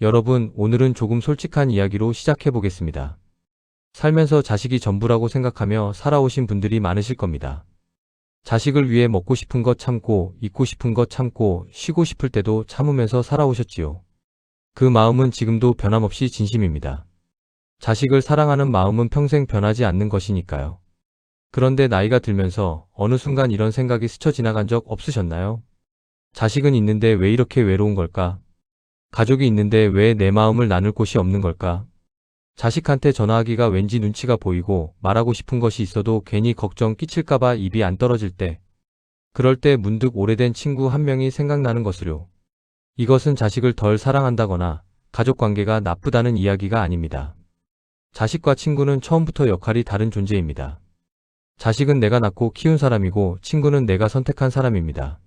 여러분, 오늘은 조금 솔직한 이야기로 시작해 보겠습니다. 살면서 자식이 전부라고 생각하며 살아오신 분들이 많으실 겁니다. 자식을 위해 먹고 싶은 것 참고, 입고 싶은 것 참고, 쉬고 싶을 때도 참으면서 살아오셨지요. 그 마음은 지금도 변함없이 진심입니다. 자식을 사랑하는 마음은 평생 변하지 않는 것이니까요. 그런데 나이가 들면서 어느 순간 이런 생각이 스쳐 지나간 적 없으셨나요? 자식은 있는데 왜 이렇게 외로운 걸까? 가족이 있는데 왜 내 마음을 나눌 곳이 없는 걸까? 자식한테 전화하기가 왠지 눈치가 보이고 말하고 싶은 것이 있어도 괜히 걱정 끼칠까봐 입이 안 떨어질 때, 그럴 때 문득 오래된 친구 한 명이 생각나는 것으로. 이것은 자식을 덜 사랑한다거나 가족 관계가 나쁘다는 이야기가 아닙니다. 자식과 친구는 처음부터 역할이 다른 존재입니다. 자식은 내가 낳고 키운 사람이고 친구는 내가 선택한 사람입니다.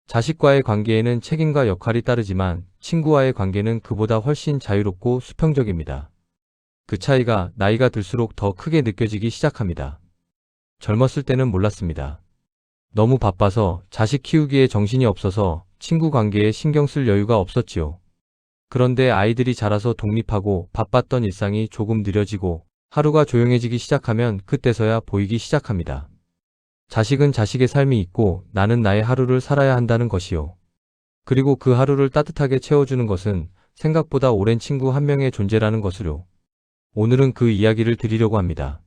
자식과의 관계에는 책임과 역할이 따르지만 친구와의 관계는 그보다 훨씬 자유롭고 수평적입니다. 그 차이가 나이가 들수록 더 크게 느껴지기 시작합니다. 젊었을 때는 몰랐습니다. 너무 바빠서 자식 키우기에 정신이 없어서 친구 관계에 신경 쓸 여유가 없었지요. 그런데 아이들이 자라서 독립하고 바빴던 일상이 조금 느려지고 하루가 조용해지기 시작하면 그때서야 보이기 시작합니다. 자식은 자식의 삶이 있고 나는 나의 하루를 살아야 한다는 것이요. 그리고 그 하루를 따뜻하게 채워주는 것은 생각보다 오랜 친구 한 명의 존재라는 것으로. 오늘은 그 이야기를 드리려고 합니다.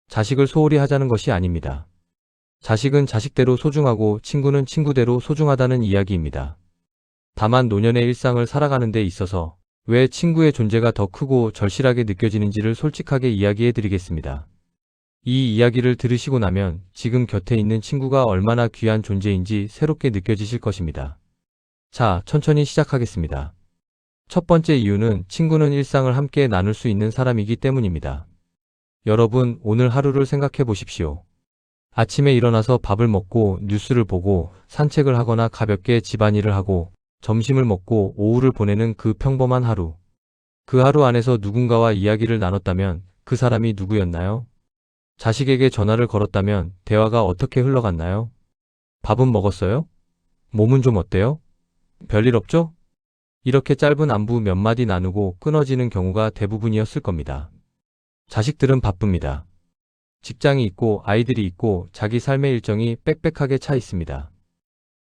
자식을 소홀히 하자는 것이 아닙니다. 자식은 자식대로 소중하고 친구는 친구대로 소중하다는 이야기입니다. 다만 노년의 일상을 살아가는 데 있어서 왜 친구의 존재가 더 크고 절실하게 느껴지는지를 솔직하게 이야기해 드리겠습니다. 이 이야기를 들으시고 나면 지금 곁에 있는 친구가 얼마나 귀한 존재인지 새롭게 느껴지실 것입니다. 자, 천천히 시작하겠습니다. 첫 번째 이유는 친구는 일상을 함께 나눌 수 있는 사람이기 때문입니다. 여러분, 오늘 하루를 생각해 보십시오. 아침에 일어나서 밥을 먹고 뉴스를 보고 산책을 하거나 가볍게 집안일을 하고 점심을 먹고 오후를 보내는 그 평범한 하루. 그 하루 안에서 누군가와 이야기를 나눴다면 그 사람이 누구였나요? 자식에게 전화를 걸었다면 대화가 어떻게 흘러갔나요? 밥은 먹었어요? 몸은 좀 어때요? 별일 없죠? 이렇게 짧은 안부 몇 마디 나누고 끊어지는 경우가 대부분이었을 겁니다. 자식들은 바쁩니다. 직장이 있고 아이들이 있고 자기 삶의 일정이 빽빽하게 차 있습니다.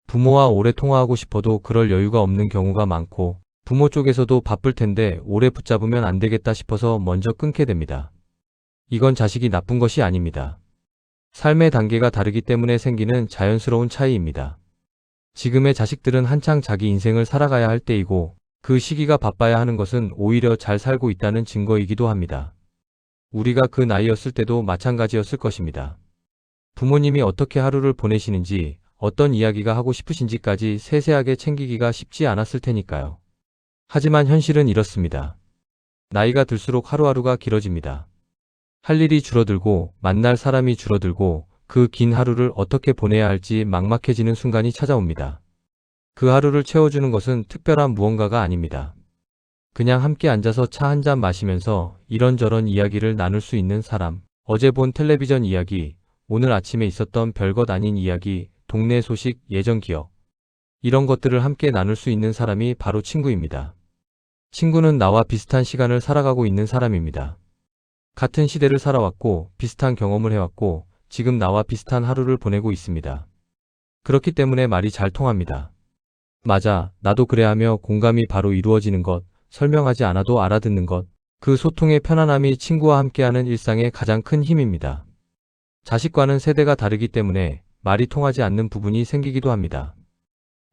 부모와 오래 통화하고 싶어도 그럴 여유가 없는 경우가 많고 부모 쪽에서도 바쁠 텐데 오래 붙잡으면 안 되겠다 싶어서 먼저 끊게 됩니다. 이건 자식이 나쁜 것이 아닙니다. 삶의 단계가 다르기 때문에 생기는 자연스러운 차이입니다. 지금의 자식들은 한창 자기 인생을 살아가야 할 때이고 그 시기가 바빠야 하는 것은 오히려 잘 살고 있다는 증거이기도 합니다. 우리가 그 나이였을 때도 마찬가지였을 것입니다. 부모님이 어떻게 하루를 보내시는지, 어떤 이야기가 하고 싶으신지까지 세세하게 챙기기가 쉽지 않았을 테니까요. 하지만 현실은 이렇습니다. 나이가 들수록 하루하루가 길어집니다. 할 일이 줄어들고 만날 사람이 줄어들고 그 긴 하루를 어떻게 보내야 할지 막막해지는 순간이 찾아옵니다. 그 하루를 채워주는 것은 특별한 무언가가 아닙니다. 그냥 함께 앉아서 차 한 잔 마시면서 이런저런 이야기를 나눌 수 있는 사람, 어제 본 텔레비전 이야기, 오늘 아침에 있었던 별것 아닌 이야기, 동네 소식, 예전 기억. 이런 것들을 함께 나눌 수 있는 사람이 바로 친구입니다. 친구는 나와 비슷한 시간을 살아가고 있는 사람입니다. 같은 시대를 살아왔고 비슷한 경험을 해왔고 지금 나와 비슷한 하루를 보내고 있습니다. 그렇기 때문에 말이 잘 통합니다. 맞아, 나도 그래 하며 공감이 바로 이루어지는 것, 설명하지 않아도 알아듣는 것, 그 소통의 편안함이 친구와 함께하는 일상의 가장 큰 힘입니다. 자식과는 세대가 다르기 때문에 말이 통하지 않는 부분이 생기기도 합니다.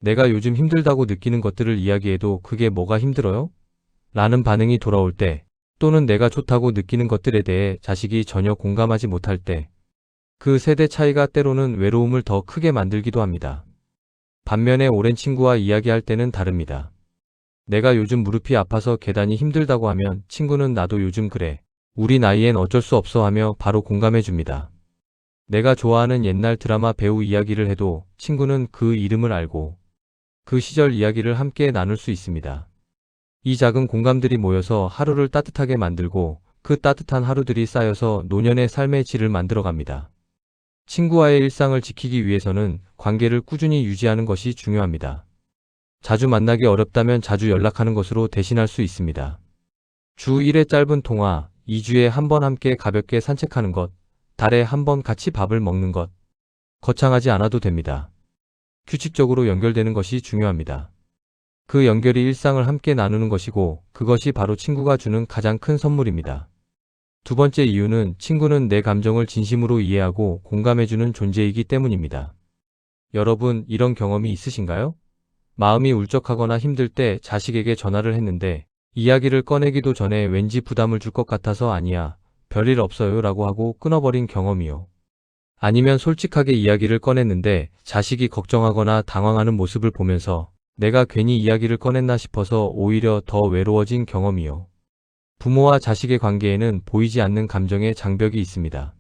내가 요즘 힘들다고 느끼는 것들을 이야기해도 그게 뭐가 힘들어요? 라는 반응이 돌아올 때, 또는 내가 좋다고 느끼는 것들에 대해 자식이 전혀 공감하지 못할 때, 그 세대 차이가 때로는 외로움을 더 크게 만들기도 합니다. 반면에 오랜 친구와 이야기할 때는 다릅니다. 내가 요즘 무릎이 아파서 계단이 힘들다고 하면 친구는 나도 요즘 그래. 우리 나이엔 어쩔 수 없어 하며 바로 공감해 줍니다. 내가 좋아하는 옛날 드라마 배우 이야기를 해도 친구는 그 이름을 알고 그 시절 이야기를 함께 나눌 수 있습니다. 이 작은 공감들이 모여서 하루를 따뜻하게 만들고 그 따뜻한 하루들이 쌓여서 노년의 삶의 질을 만들어갑니다. 친구와의 일상을 지키기 위해서는 관계를 꾸준히 유지하는 것이 중요합니다. 자주 만나기 어렵다면 자주 연락하는 것으로 대신할 수 있습니다. 주 1회 짧은 통화, 2주에 한 번 함께 가볍게 산책하는 것, 달에 한 번 같이 밥을 먹는 것. 거창하지 않아도 됩니다. 규칙적으로 연결되는 것이 중요합니다. 그 연결이 일상을 함께 나누는 것이고 그것이 바로 친구가 주는 가장 큰 선물입니다. 두 번째 이유는 친구는 내 감정을 진심으로 이해하고 공감해주는 존재이기 때문입니다. 여러분, 이런 경험이 있으신가요? 마음이 울적하거나 힘들 때 자식에게 전화를 했는데 이야기를 꺼내기도 전에 왠지 부담을 줄 것 같아서 아니야, 별일 없어요 라고 하고 끊어버린 경험이요. 아니면 솔직하게 이야기를 꺼냈는데 자식이 걱정하거나 당황하는 모습을 보면서 내가 괜히 이야기를 꺼냈나 싶어서 오히려 더 외로워진 경험이요. 부모와 자식의 관계에는 보이지 않는 감정의 장벽이 있습니다.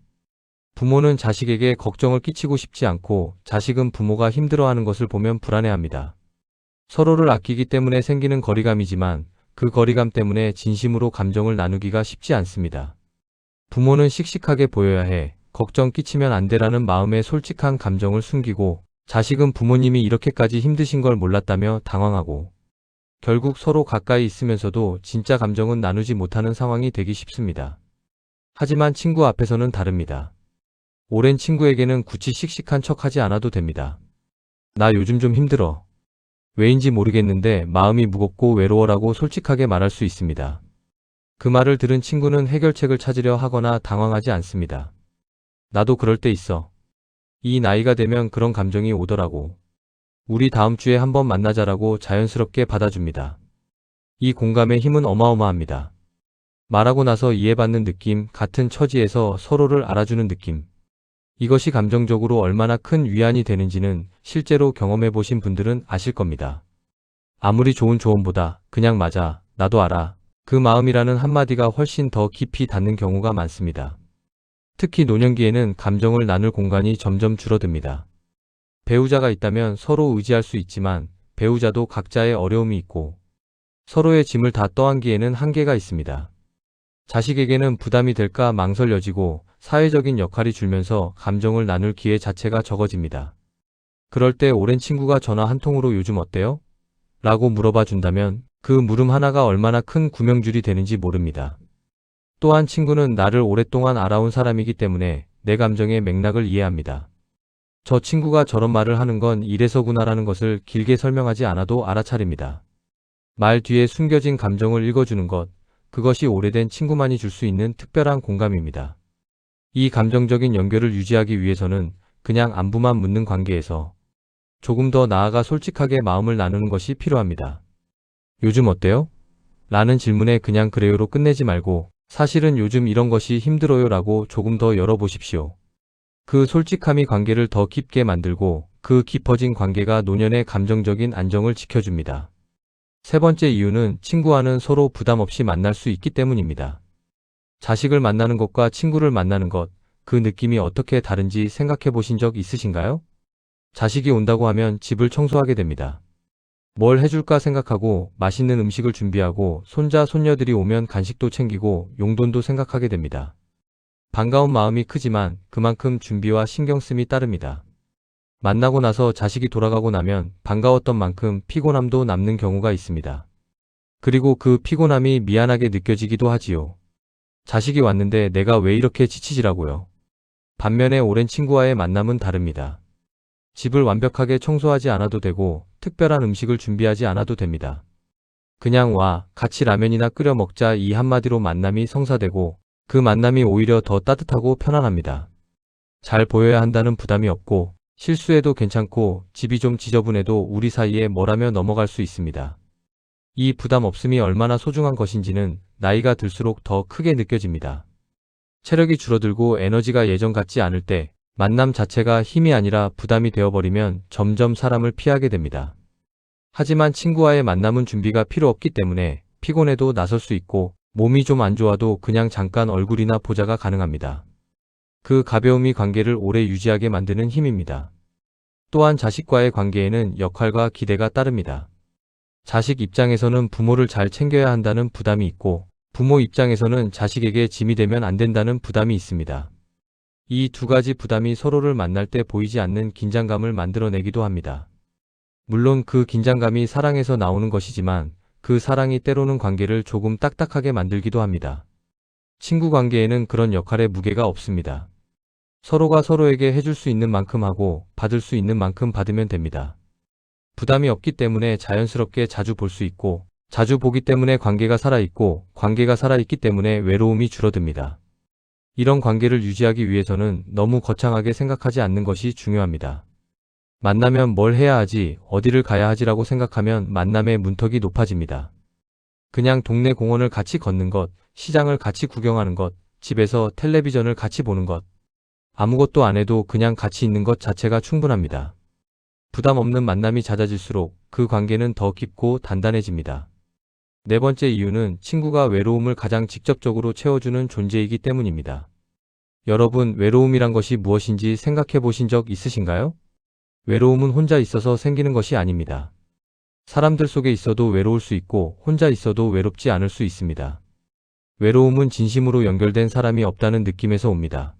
부모는 자식에게 걱정을 끼치고 싶지 않고 자식은 부모가 힘들어하는 것을 보면 불안해합니다. 서로를 아끼기 때문에 생기는 거리감이지만 그 거리감 때문에 진심으로 감정을 나누기가 쉽지 않습니다. 부모는 씩씩하게 보여야 해, 걱정 끼치면 안 돼라는 마음의 솔직한 감정을 숨기고 자식은 부모님이 이렇게까지 힘드신 걸 몰랐다며 당황하고 결국 서로 가까이 있으면서도 진짜 감정은 나누지 못하는 상황이 되기 쉽습니다. 하지만 친구 앞에서는 다릅니다. 오랜 친구에게는 굳이 씩씩한 척 하지 않아도 됩니다. 나 요즘 좀 힘들어. 왜인지 모르겠는데 마음이 무겁고 외로워라고 솔직하게 말할 수 있습니다. 그 말을 들은 친구는 해결책을 찾으려 하거나 당황하지 않습니다. 나도 그럴 때 있어. 이 나이가 되면 그런 감정이 오더라고. 우리 다음 주에 한번 만나자라고 자연스럽게 받아줍니다. 이 공감의 힘은 어마어마합니다. 말하고 나서 이해받는 느낌, 같은 처지에서 서로를 알아주는 느낌. 이것이 감정적으로 얼마나 큰 위안이 되는지는 실제로 경험해 보신 분들은 아실 겁니다. 아무리 좋은 조언보다 그냥 맞아, 나도 알아, 그 마음이라는 한마디가 훨씬 더 깊이 닿는 경우가 많습니다. 특히 노년기에는 감정을 나눌 공간이 점점 줄어듭니다. 배우자가 있다면 서로 의지할 수 있지만 배우자도 각자의 어려움이 있고 서로의 짐을 다 떠안기에는 한계가 있습니다. 자식에게는 부담이 될까 망설여지고 사회적인 역할이 줄면서 감정을 나눌 기회 자체가 적어집니다. 그럴 때 오랜 친구가 전화 한 통으로 요즘 어때요? 라고 물어봐 준다면 그 물음 하나가 얼마나 큰 구명줄이 되는지 모릅니다. 또한 친구는 나를 오랫동안 알아온 사람이기 때문에 내 감정의 맥락을 이해합니다. 저 친구가 저런 말을 하는 건 이래서구나라는 것을 길게 설명하지 않아도 알아차립니다. 말 뒤에 숨겨진 감정을 읽어주는 것, 그것이 오래된 친구만이 줄 수 있는 특별한 공감입니다. 이 감정적인 연결을 유지하기 위해서는 그냥 안부만 묻는 관계에서 조금 더 나아가 솔직하게 마음을 나누는 것이 필요합니다. 요즘 어때요? 라는 질문에 그냥 그래요로 끝내지 말고 사실은 요즘 이런 것이 힘들어요 라고 조금 더 열어보십시오. 그 솔직함이 관계를 더 깊게 만들고 그 깊어진 관계가 노년의 감정적인 안정을 지켜줍니다. 세 번째 이유는 친구와는 서로 부담 없이 만날 수 있기 때문입니다. 자식을 만나는 것과 친구를 만나는 것, 그 느낌이 어떻게 다른지 생각해 보신 적 있으신가요? 자식이 온다고 하면 집을 청소하게 됩니다. 뭘 해줄까 생각하고 맛있는 음식을 준비하고 손자, 손녀들이 오면 간식도 챙기고 용돈도 생각하게 됩니다. 반가운 마음이 크지만 그만큼 준비와 신경씀이 따릅니다. 만나고 나서 자식이 돌아가고 나면 반가웠던 만큼 피곤함도 남는 경우가 있습니다. 그리고 그 피곤함이 미안하게 느껴지기도 하지요. 자식이 왔는데 내가 왜 이렇게 지치지라고요. 반면에 오랜 친구와의 만남은 다릅니다. 집을 완벽하게 청소하지 않아도 되고 특별한 음식을 준비하지 않아도 됩니다. 그냥 와, 같이 라면이나 끓여 먹자 이 한마디로 만남이 성사되고 그 만남이 오히려 더 따뜻하고 편안합니다. 잘 보여야 한다는 부담이 없고 실수해도 괜찮고 집이 좀 지저분해도 우리 사이에 뭐라며 넘어갈 수 있습니다. 이 부담 없음이 얼마나 소중한 것인지는 나이가 들수록 더 크게 느껴집니다. 체력이 줄어들고 에너지가 예전 같지 않을 때 만남 자체가 힘이 아니라 부담이 되어버리면 점점 사람을 피하게 됩니다. 하지만 친구와의 만남은 준비가 필요 없기 때문에 피곤해도 나설 수 있고 몸이 좀 안 좋아도 그냥 잠깐 얼굴이나 보자가 가능합니다. 그 가벼움이 관계를 오래 유지하게 만드는 힘입니다. 또한 자식과의 관계에는 역할과 기대가 따릅니다. 자식 입장에서는 부모를 잘 챙겨야 한다는 부담이 있고 부모 입장에서는 자식에게 짐이 되면 안 된다는 부담이 있습니다. 이 두 가지 부담이 서로를 만날 때 보이지 않는 긴장감을 만들어내기도 합니다. 물론 그 긴장감이 사랑에서 나오는 것이지만 그 사랑이 때로는 관계를 조금 딱딱하게 만들기도 합니다. 친구 관계에는 그런 역할의 무게가 없습니다. 서로가 서로에게 해줄 수 있는 만큼 하고 받을 수 있는 만큼 받으면 됩니다. 부담이 없기 때문에 자연스럽게 자주 볼 수 있고, 자주 보기 때문에 관계가 살아있고, 관계가 살아있기 때문에 외로움이 줄어듭니다. 이런 관계를 유지하기 위해서는 너무 거창하게 생각하지 않는 것이 중요합니다. 만나면 뭘 해야 하지, 어디를 가야 하지라고 생각하면 만남의 문턱이 높아집니다. 그냥 동네 공원을 같이 걷는 것, 시장을 같이 구경하는 것, 집에서 텔레비전을 같이 보는 것, 아무것도 안 해도 그냥 같이 있는 것 자체가 충분합니다. 부담 없는 만남이 잦아질수록 그 관계는 더 깊고 단단해집니다. 네 번째 이유는 친구가 외로움을 가장 직접적으로 채워주는 존재이기 때문입니다. 여러분, 외로움이란 것이 무엇인지 생각해 보신 적 있으신가요? 외로움은 혼자 있어서 생기는 것이 아닙니다. 사람들 속에 있어도 외로울 수 있고 혼자 있어도 외롭지 않을 수 있습니다. 외로움은 진심으로 연결된 사람이 없다는 느낌에서 옵니다.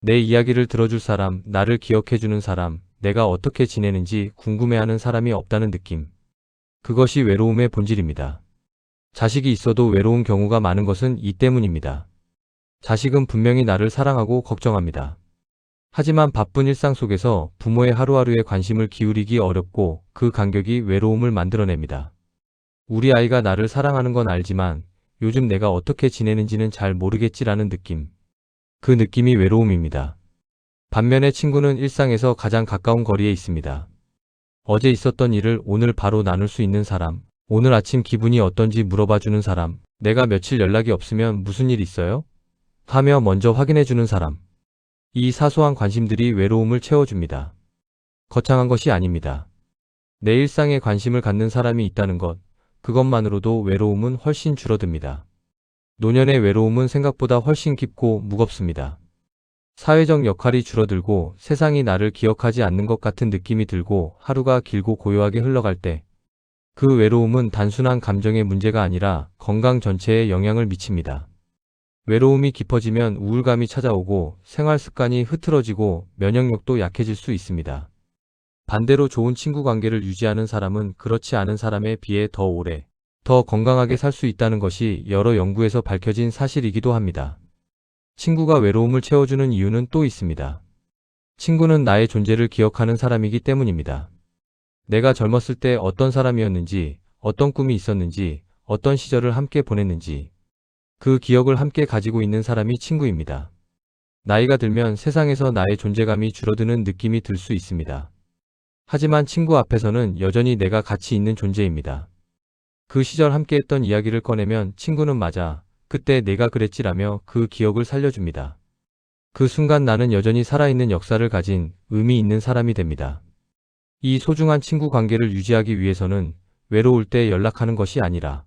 내 이야기를 들어줄 사람, 나를 기억해주는 사람, 내가 어떻게 지내는지 궁금해하는 사람이 없다는 느낌. 그것이 외로움의 본질입니다. 자식이 있어도 외로운 경우가 많은 것은 이 때문입니다. 자식은 분명히 나를 사랑하고 걱정합니다. 하지만 바쁜 일상 속에서 부모의 하루하루에 관심을 기울이기 어렵고 그 간격이 외로움을 만들어냅니다. 우리 아이가 나를 사랑하는 건 알지만 요즘 내가 어떻게 지내는지는 잘 모르겠지라는 느낌. 그 느낌이 외로움입니다. 반면에 친구는 일상에서 가장 가까운 거리에 있습니다. 어제 있었던 일을 오늘 바로 나눌 수 있는 사람, 오늘 아침 기분이 어떤지 물어봐주는 사람, 내가 며칠 연락이 없으면 무슨 일 있어요? 하며 먼저 확인해주는 사람. 이 사소한 관심들이 외로움을 채워줍니다. 거창한 것이 아닙니다. 내 일상에 관심을 갖는 사람이 있다는 것, 그것만으로도 외로움은 훨씬 줄어듭니다. 노년의 외로움은 생각보다 훨씬 깊고 무겁습니다. 사회적 역할이 줄어들고 세상이 나를 기억하지 않는 것 같은 느낌이 들고 하루가 길고 고요하게 흘러갈 때, 그 외로움은 단순한 감정의 문제가 아니라 건강 전체에 영향을 미칩니다. 외로움이 깊어지면 우울감이 찾아오고 생활 습관이 흐트러지고 면역력도 약해질 수 있습니다. 반대로 좋은 친구 관계를 유지하는 사람은 그렇지 않은 사람에 비해 더 오래, 더 건강하게 살 수 있다는 것이 여러 연구에서 밝혀진 사실이기도 합니다. 친구가 외로움을 채워주는 이유는 또 있습니다. 친구는 나의 존재를 기억하는 사람이기 때문입니다. 내가 젊었을 때 어떤 사람이었는지, 어떤 꿈이 있었는지, 어떤 시절을 함께 보냈는지, 그 기억을 함께 가지고 있는 사람이 친구입니다. 나이가 들면 세상에서 나의 존재감이 줄어드는 느낌이 들 수 있습니다. 하지만 친구 앞에서는 여전히 내가 가치 있는 존재입니다. 그 시절 함께 했던 이야기를 꺼내면 친구는 맞아, 그때 내가 그랬지라며 그 기억을 살려줍니다. 그 순간 나는 여전히 살아있는 역사를 가진 의미 있는 사람이 됩니다. 이 소중한 친구 관계를 유지하기 위해서는 외로울 때 연락하는 것이 아니라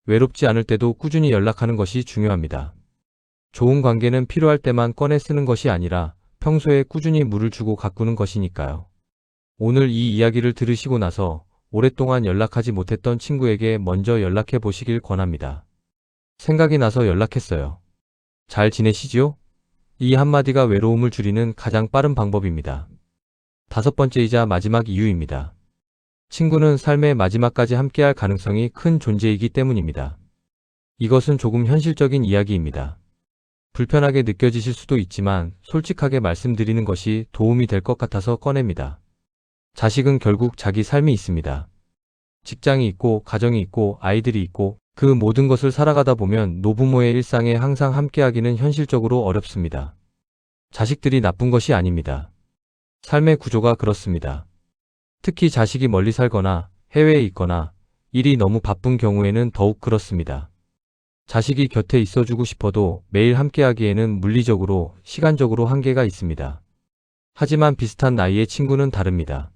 외롭지 않을 때도 꾸준히 연락하는 것이 중요합니다. 좋은 관계는 필요할 때만 꺼내 쓰는 것이 아니라 평소에 꾸준히 물을 주고 가꾸는 것이니까요. 오늘 이 이야기를 들으시고 나서 오랫동안 연락하지 못했던 친구에게 먼저 연락해 보시길 권합니다. 생각이 나서 연락했어요. 잘 지내시지요? 이 한마디가 외로움을 줄이는 가장 빠른 방법입니다. 다섯 번째이자 마지막 이유입니다. 친구는 삶의 마지막까지 함께할 가능성이 큰 존재이기 때문입니다. 이것은 조금 현실적인 이야기입니다. 불편하게 느껴지실 수도 있지만 솔직하게 말씀드리는 것이 도움이 될 것 같아서 꺼냅니다. 자식은 결국 자기 삶이 있습니다. 직장이 있고 가정이 있고 아이들이 있고 그 모든 것을 살아가다 보면 노부모의 일상에 항상 함께하기는 현실적으로 어렵습니다. 자식들이 나쁜 것이 아닙니다. 삶의 구조가 그렇습니다. 특히 자식이 멀리 살거나 해외에 있거나 일이 너무 바쁜 경우에는 더욱 그렇습니다. 자식이 곁에 있어주고 싶어도 매일 함께하기에는 물리적으로, 시간적으로 한계가 있습니다. 하지만 비슷한 나이의 친구는 다릅니다.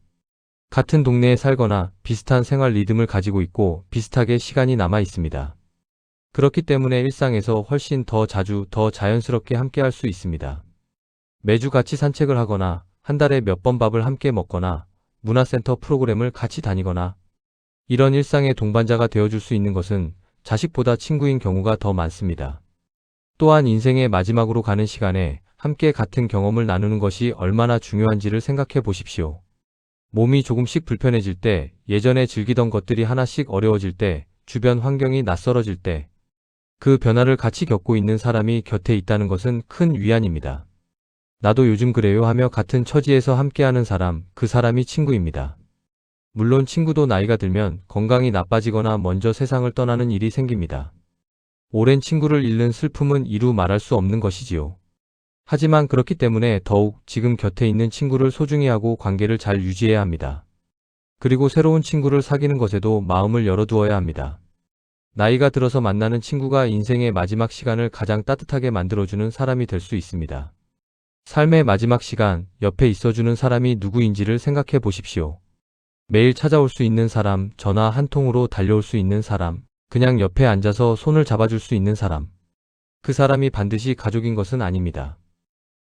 같은 동네에 살거나 비슷한 생활 리듬을 가지고 있고 비슷하게 시간이 남아 있습니다. 그렇기 때문에 일상에서 훨씬 더 자주, 더 자연스럽게 함께할 수 있습니다. 매주 같이 산책을 하거나 한 달에 몇 번 밥을 함께 먹거나 문화센터 프로그램을 같이 다니거나 이런 일상의 동반자가 되어줄 수 있는 것은 자식보다 친구인 경우가 더 많습니다. 또한 인생의 마지막으로 가는 시간에 함께 같은 경험을 나누는 것이 얼마나 중요한지를 생각해 보십시오. 몸이 조금씩 불편해질 때, 예전에 즐기던 것들이 하나씩 어려워질 때, 주변 환경이 낯설어질 때, 그 변화를 같이 겪고 있는 사람이 곁에 있다는 것은 큰 위안입니다. 나도 요즘 그래요 하며 같은 처지에서 함께하는 사람, 그 사람이 친구입니다. 물론 친구도 나이가 들면 건강이 나빠지거나 먼저 세상을 떠나는 일이 생깁니다. 오랜 친구를 잃는 슬픔은 이루 말할 수 없는 것이지요. 하지만 그렇기 때문에 더욱 지금 곁에 있는 친구를 소중히 하고 관계를 잘 유지해야 합니다. 그리고 새로운 친구를 사귀는 것에도 마음을 열어두어야 합니다. 나이가 들어서 만나는 친구가 인생의 마지막 시간을 가장 따뜻하게 만들어주는 사람이 될 수 있습니다. 삶의 마지막 시간, 옆에 있어주는 사람이 누구인지를 생각해 보십시오. 매일 찾아올 수 있는 사람, 전화 한 통으로 달려올 수 있는 사람, 그냥 옆에 앉아서 손을 잡아줄 수 있는 사람. 그 사람이 반드시 가족인 것은 아닙니다.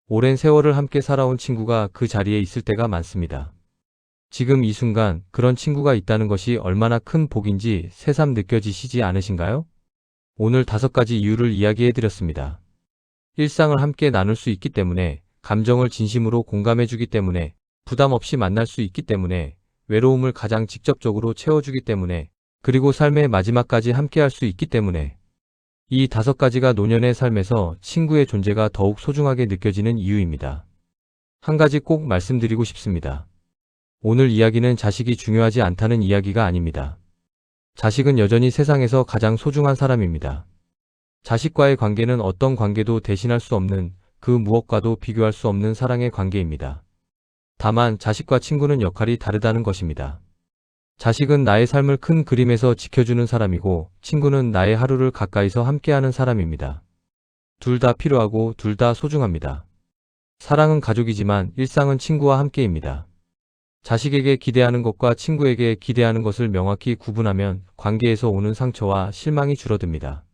오랜 세월을 함께 살아온 친구가 그 자리에 있을 때가 많습니다. 지금 이 순간 그런 친구가 있다는 것이 얼마나 큰 복인지 새삼 느껴지시지 않으신가요? 오늘 5가지 이유를 이야기해드렸습니다. 일상을 함께 나눌 수 있기 때문에, 감정을 진심으로 공감해주기 때문에, 부담 없이 만날 수 있기 때문에, 외로움을 가장 직접적으로 채워주기 때문에, 그리고 삶의 마지막까지 함께할 수 있기 때문에, 이 5가지가 노년의 삶에서 친구의 존재가 더욱 소중하게 느껴지는 이유입니다. 한 가지 꼭 말씀드리고 싶습니다. 오늘 이야기는 자식이 중요하지 않다는 이야기가 아닙니다. 자식은 여전히 세상에서 가장 소중한 사람입니다. 자식과의 관계는 어떤 관계도 대신할 수 없는, 그 무엇과도 비교할 수 없는 사랑의 관계입니다. 다만 자식과 친구는 역할이 다르다는 것입니다. 자식은 나의 삶을 큰 그림에서 지켜주는 사람이고, 친구는 나의 하루를 가까이서 함께하는 사람입니다. 둘 다 필요하고 둘 다 소중합니다. 사랑은 가족이지만 일상은 친구와 함께입니다. 자식에게 기대하는 것과 친구에게 기대하는 것을 명확히 구분하면 관계에서 오는 상처와 실망이 줄어듭니다.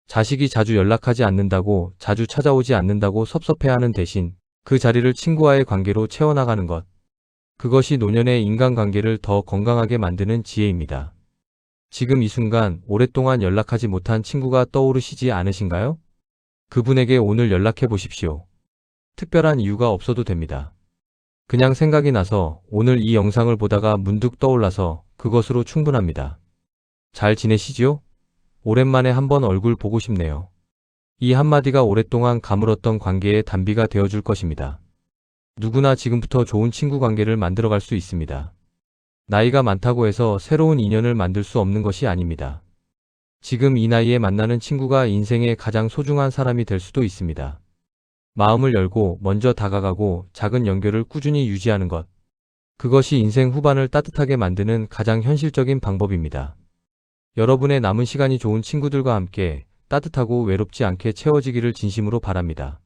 자식이 자주 연락하지 않는다고, 자주 찾아오지 않는다고 섭섭해하는 대신 그 자리를 친구와의 관계로 채워나가는 것. 그것이 노년의 인간관계를 더 건강하게 만드는 지혜입니다. 지금 이 순간 오랫동안 연락하지 못한 친구가 떠오르시지 않으신가요? 그분에게 오늘 연락해 보십시오. 특별한 이유가 없어도 됩니다. 그냥 생각이 나서, 오늘 이 영상을 보다가 문득 떠올라서 그것으로 충분합니다. 잘 지내시지요? 오랜만에 한번 얼굴 보고 싶네요. 이 한마디가 오랫동안 가물었던 관계의 단비가 되어줄 것입니다. 누구나 지금부터 좋은 친구 관계를 만들어갈 수 있습니다. 나이가 많다고 해서 새로운 인연을 만들 수 없는 것이 아닙니다. 지금 이 나이에 만나는 친구가 인생의 가장 소중한 사람이 될 수도 있습니다. 마음을 열고 먼저 다가가고 작은 연결을 꾸준히 유지하는 것. 그것이 인생 후반을 따뜻하게 만드는 가장 현실적인 방법입니다. 여러분의 남은 시간이 좋은 친구들과 함께 따뜻하고 외롭지 않게 채워지기를 진심으로 바랍니다.